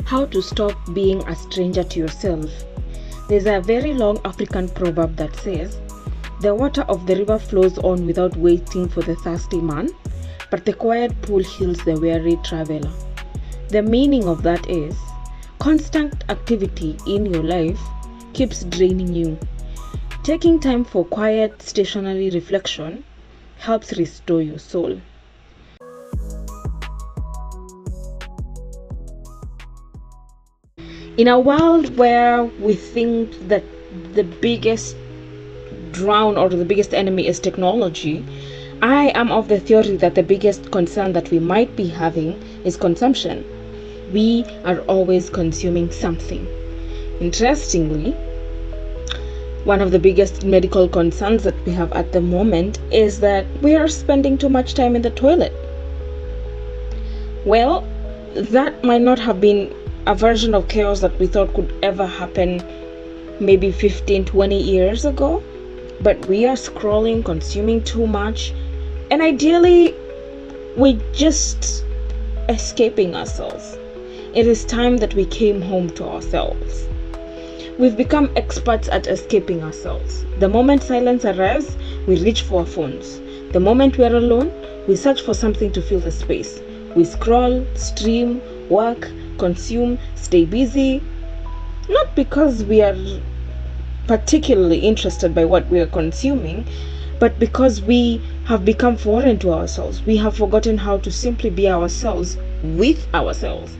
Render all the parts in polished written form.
How to stop being a stranger to yourself. There's a very long African proverb that says, "The water of the river flows on without waiting for the thirsty man, but the quiet pool heals the weary traveler." The meaning of that is, constant activity in your life keeps draining you. Taking time for quiet, stationary reflection helps restore your soul. In a world where we think that the biggest drown or the biggest enemy is technology, I am of the theory that the biggest concern that we might be having is consumption. We are always consuming something. Interestingly, one of the biggest medical concerns that we have at the moment is that we are spending too much time in the toilet. Well, that might not have been a version of chaos that we thought could ever happen maybe 15-20 years ago, but we are scrolling, consuming too much, and ideally we're just escaping ourselves. It is time that we came home to ourselves. We've become experts at escaping ourselves. The moment silence arrives, we reach for our phones. The moment we are alone, we search for something to fill the space. We scroll, stream, work, consume, stay busy, not because we are particularly interested by what we are consuming, but because we have become foreign to ourselves. We have forgotten how to simply be ourselves with ourselves.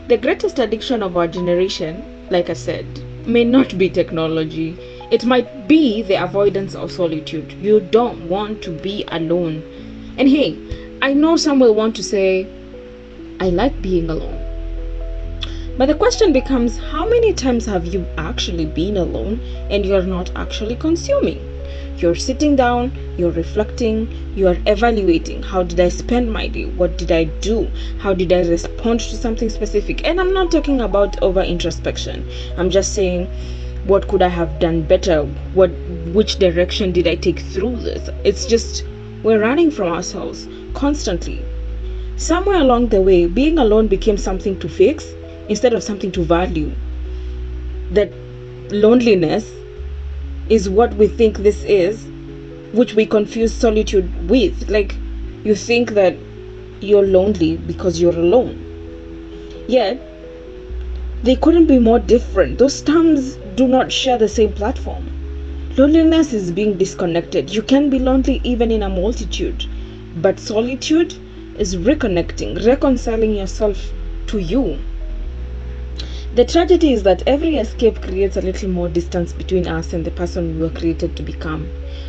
The greatest addiction of our generation, like I said, may not be technology. It might be the avoidance of solitude. You don't want to be alone. And hey, I know some will want to say, I like being alone. But the question becomes, how many times have you actually been alone and you're not actually consuming? You're sitting down, you're reflecting, you're evaluating. How did I spend my day? What did I do? How did I respond to something specific? And I'm not talking about over introspection. I'm just saying, what could I have done better? Which direction did I take through this? It's just, we're running from ourselves constantly. Somewhere along the way, being alone became something to fix instead of something to value. That loneliness is what we think this is, which we confuse solitude with. Like, you think that you're lonely because you're alone. Yet, they couldn't be more different. Those terms do not share the same platform. Loneliness is being disconnected. You can be lonely even in a multitude. But solitude is reconnecting, reconciling yourself to you. The tragedy is that every escape creates a little more distance between us and the person we were created to become.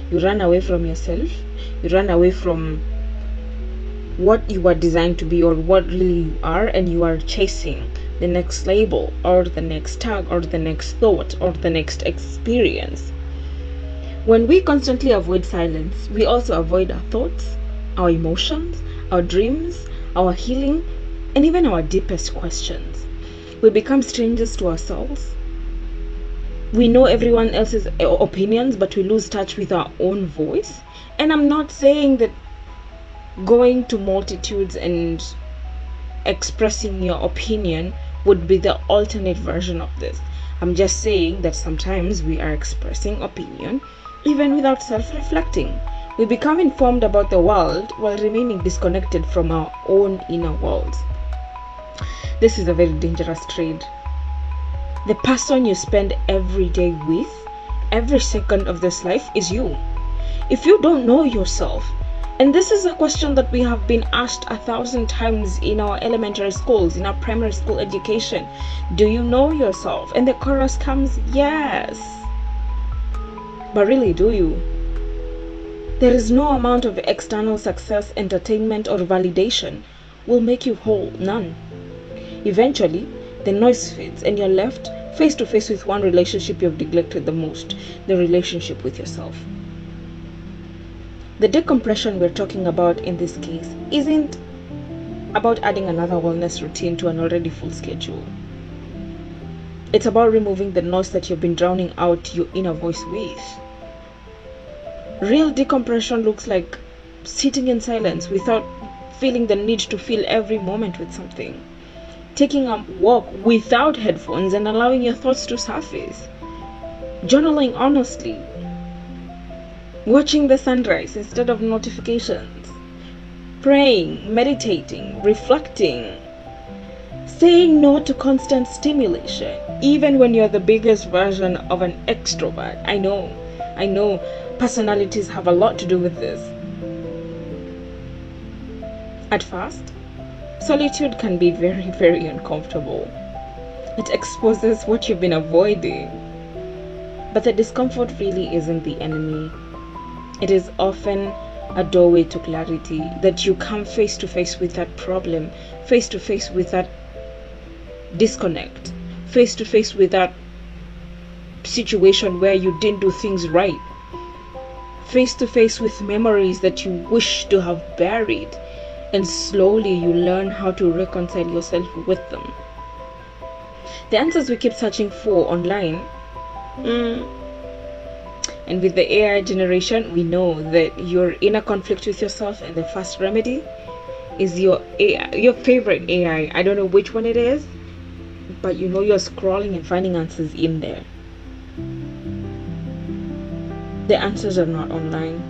You run away from yourself, you run away from what you were designed to be or what really you are, and you are chasing the next label or the next tag or the next thought or the next experience. When we constantly avoid silence, we also avoid our thoughts, our emotions, our dreams, our healing, and even our deepest questions. We become strangers to ourselves. We know everyone else's opinions, but we lose touch with our own voice. And I'm not saying that going to multitudes and expressing your opinion would be the alternate version of this. I'm just saying that sometimes we are expressing opinion even without self-reflecting. We become informed about the world while remaining disconnected from our own inner world. This is a very dangerous trade. The person you spend every day with, every second of this life, is you. If you don't know yourself, and this is a question that we have been asked 1,000 times in our elementary schools, in our primary school education, do you know yourself? And the chorus comes, yes. But really, do you? There is no amount of external success, entertainment, or validation will make you whole. None. Eventually, the noise fades and you're left face to face with one relationship you've neglected the most, the relationship with yourself. The decompression we're talking about in this case isn't about adding another wellness routine to an already full schedule. It's about removing the noise that you've been drowning out your inner voice with. Real decompression looks like sitting in silence without feeling the need to fill every moment with something. taking a walk without headphones and allowing your thoughts to surface, journaling honestly, watching the sunrise instead of notifications, praying, meditating, reflecting, saying no to constant stimulation, even when you're the biggest version of an extrovert. I know, personalities have a lot to do with this. At first, solitude can be very, very uncomfortable. It exposes what you've been avoiding. But the discomfort really isn't the enemy. It is often a doorway to clarity, that you come face to face with that problem, face to face with that disconnect, face to face with that situation where you didn't do things right, face to face with memories that you wish to have buried, and slowly you learn how to reconcile yourself with them. The answers we keep searching for online, and with the AI generation, we know that you're in a conflict with yourself, and the first remedy is your AI, your favorite AI. I don't know which one it is, but you know you're scrolling and finding answers in there. The answers are not online.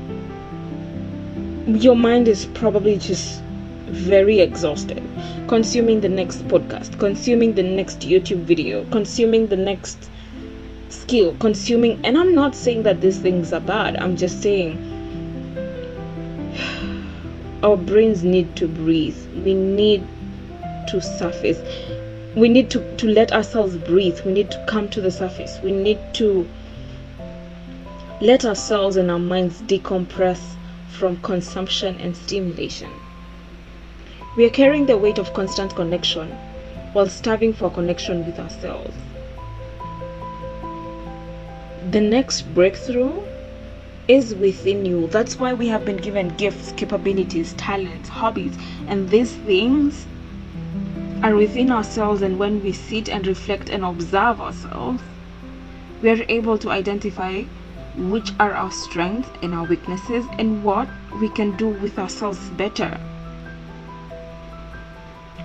Your mind is probably just very exhausted, consuming the next podcast, consuming the next YouTube video, consuming the next skill, consuming. And I'm not saying that these things are bad, I'm just saying our brains need to breathe. We need to surface. We need to let ourselves breathe. We need to come to the surface. We need to let ourselves and our minds decompress from consumption and stimulation. We are carrying the weight of constant connection while starving for connection with ourselves. The next breakthrough is within you. That's why we have been given gifts, capabilities, talents, hobbies, and these things are within ourselves. And when we sit and reflect and observe ourselves, we are able to identify which are our strengths and our weaknesses and what we can do with ourselves better.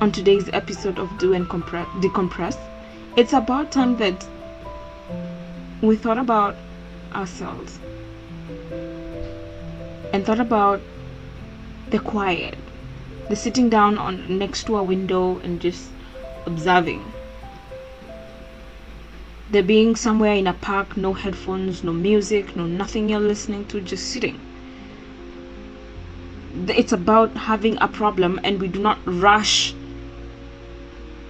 On today's episode of Decompress, it's about time that we thought about ourselves and thought about the quiet, the sitting down on next to a window and just observing, the being somewhere in a park, no headphones, no music, no nothing you're listening to, just sitting. It's about having a problem and we do not rush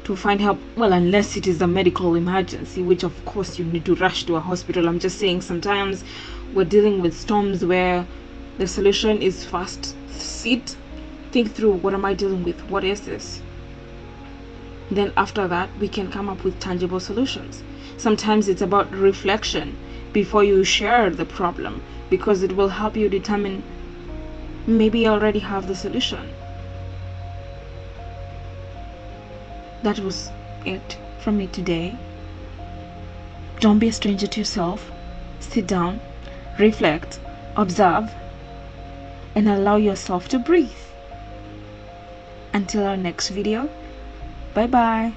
to find help, well, unless it is a medical emergency, which of course you need to rush to a hospital. I'm just saying sometimes we're dealing with storms where the solution is fast. Sit, think through, what am I dealing with? What is this? Then after that, we can come up with tangible solutions. Sometimes it's about reflection before you share the problem, because it will help you determine, maybe I already have the solution. That was it from me today. Don't be a stranger to yourself. Sit down, reflect, observe, and allow yourself to breathe. Until our next video, bye bye.